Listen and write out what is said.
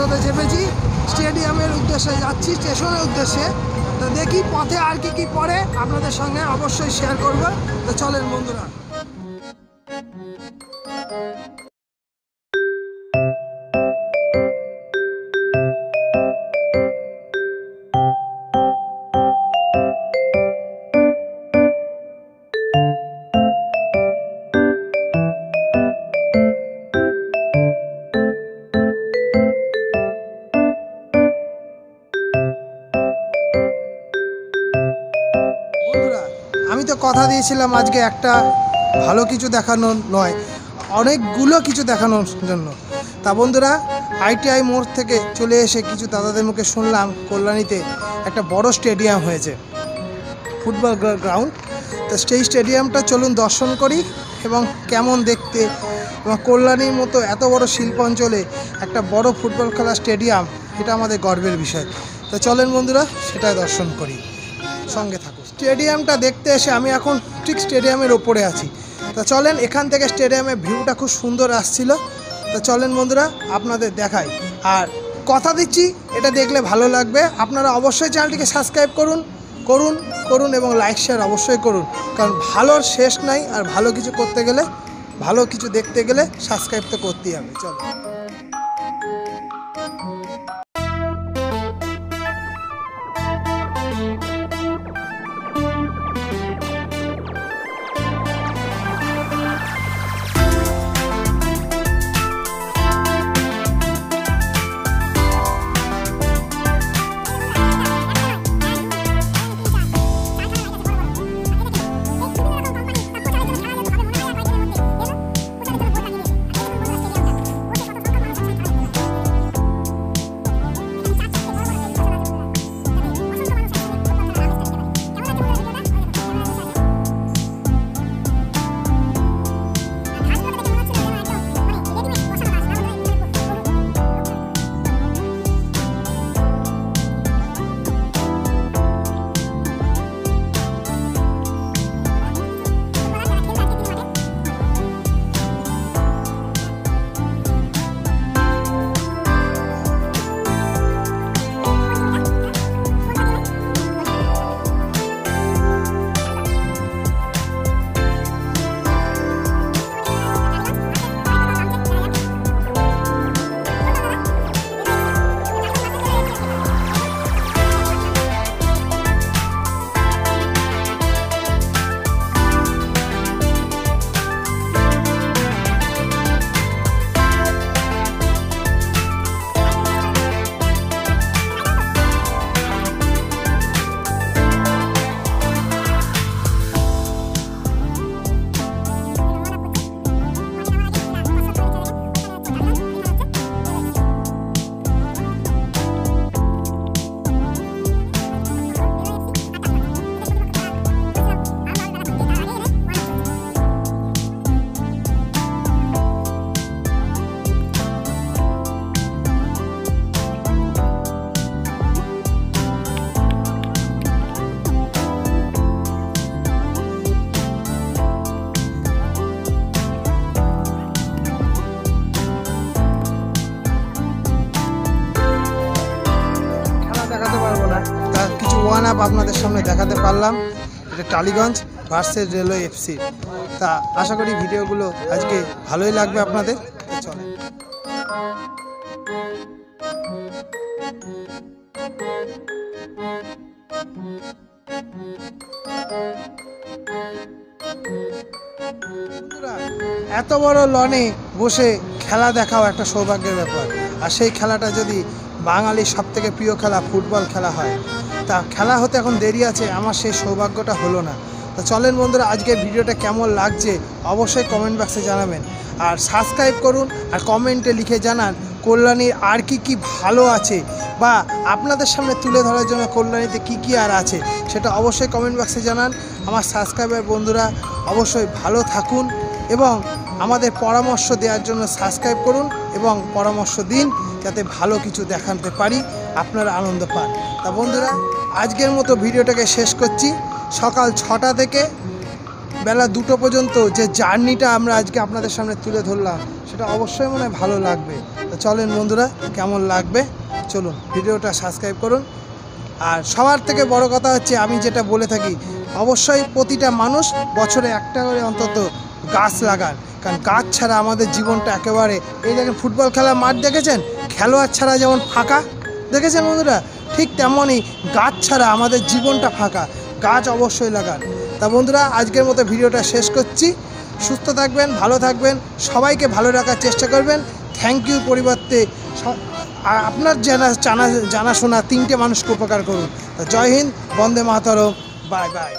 টোটোতে চেপেছি, স্টেডিয়ামের উদ্দেশ্যে যাচ্ছি, স্টেশনের উদ্দেশ্যে। তো দেখি পথে আর কি পড়ে, আপনাদের সঙ্গে অবশ্যই শেয়ার করবো। তো চলেন বন্ধুরা। আমি তো কথা দিয়েছিলাম আজকে একটা ভালো কিছু দেখানোর নয়, অনেকগুলো কিছু দেখানোর জন্য। তা বন্ধুরা, ITI মোড় থেকে চলে এসে কিছু দাদাদের মুখে শুনলাম কল্যাণীতে একটা বড় স্টেডিয়াম হয়েছে, ফুটবল গ্রাউন্ড। তো সেই স্টেডিয়ামটা চলুন দর্শন করি এবং কেমন দেখতে, এবং কল্যাণীর মতো এত বড় শিল্পাঞ্চলে একটা বড় ফুটবল খেলার স্টেডিয়াম, এটা আমাদের গর্বের বিষয়। তো চলেন বন্ধুরা, সেটাই দর্শন করি, সঙ্গে থাকুন। স্টেডিয়ামটা দেখতে এসে আমি এখন ঠিক স্টেডিয়ামের ওপরে আছি। তা চলেন, এখান থেকে স্টেডিয়ামের ভিউটা খুব সুন্দর আসছিল। তো চলেন বন্ধুরা, আপনাদের দেখাই। আর কথা দিচ্ছি, এটা দেখলে ভালো লাগবে। আপনারা অবশ্যই চ্যানেলটিকে সাবস্ক্রাইব করুন এবং লাইক শেয়ার অবশ্যই করুন, কারণ ভালোর শেষ নাই। আর ভালো কিছু করতে গেলে, ভালো কিছু দেখতে গেলে সাবস্ক্রাইব তো করতেই হবে। চলো। ওয়ান আপ আপনাদের সামনে দেখাতে পারলাম। এটা টালিগঞ্জ ভার্সেস রেলওয়ে FC। তা আশা করি ভিডিওগুলো আজকে ভালোই লাগবে আপনাদের। চলেন। এত বড় লনে বসে খেলা দেখাও একটা সৌভাগ্যের ব্যাপার। আর সেই খেলাটা যদি বাঙালির সবথেকে প্রিয় খেলা ফুটবল খেলা হয়, তা খেলা হতে এখন দেরি আছে, আমার সেই সৌভাগ্যটা হলো না। তো চলেন বন্ধুরা, আজকের ভিডিওটা কেমন লাগছে অবশ্যই কমেন্ট বক্সে জানাবেন। আর সাবস্ক্রাইব করুন আর কমেন্টে লিখে জানান কল্যাণীর আর কি ভালো আছে, বা আপনাদের সামনে তুলে ধরার জন্য কল্যাণীতে কি আর আছে সেটা অবশ্যই কমেন্ট বক্সে জানান। আমার সাবস্ক্রাইবার বন্ধুরা অবশ্যই ভালো থাকুন এবং আমাদের পরামর্শ দেওয়ার জন্য সাবস্ক্রাইব করুন এবং পরামর্শ দিন, যাতে ভালো কিছু দেখাতে পারি, আপনারা আনন্দ পান। তা বন্ধুরা, আজকের মতো ভিডিওটাকে শেষ করছি। সকাল 6টা থেকে বেলা 2টো পর্যন্ত যে জার্নিটা আমরা আজকে আপনাদের সামনে তুলে ধরলাম, সেটা অবশ্যই মনে হয় ভালো লাগবে। তো চলেন বন্ধুরা, কেমন লাগবে চলুন ভিডিওটা সাবস্ক্রাইব করুন। আর সবার থেকে বড় কথা হচ্ছে, আমি যেটা বলে থাকি, অবশ্যই প্রতিটা মানুষ বছরে একটা করে অন্তত গাছ লাগান, কারণ গাছ ছাড়া আমাদের জীবনটা একেবারে, এই দেখেন ফুটবল খেলার মাঠ দেখেছেন, খেলোয়াড় ছাড়া যেমন ফাঁকা, দেখেছেন বন্ধুরা, ঠিক তেমনই গাছ ছাড়া আমাদের জীবনটা ফাঁকা। গাছ অবশ্যই লাগান। তা বন্ধুরা, আজকের মতো ভিডিওটা শেষ করছি। সুস্থ থাকবেন, ভালো থাকবেন, সবাইকে ভালো রাখার চেষ্টা করবেন। থ্যাংক ইউ পরিবর্তে আর আপনার জানাশোনা 3টে মানুষকে উপকার করুন। জয় হিন্দ, বন্দে মাতরম, বাই বাই।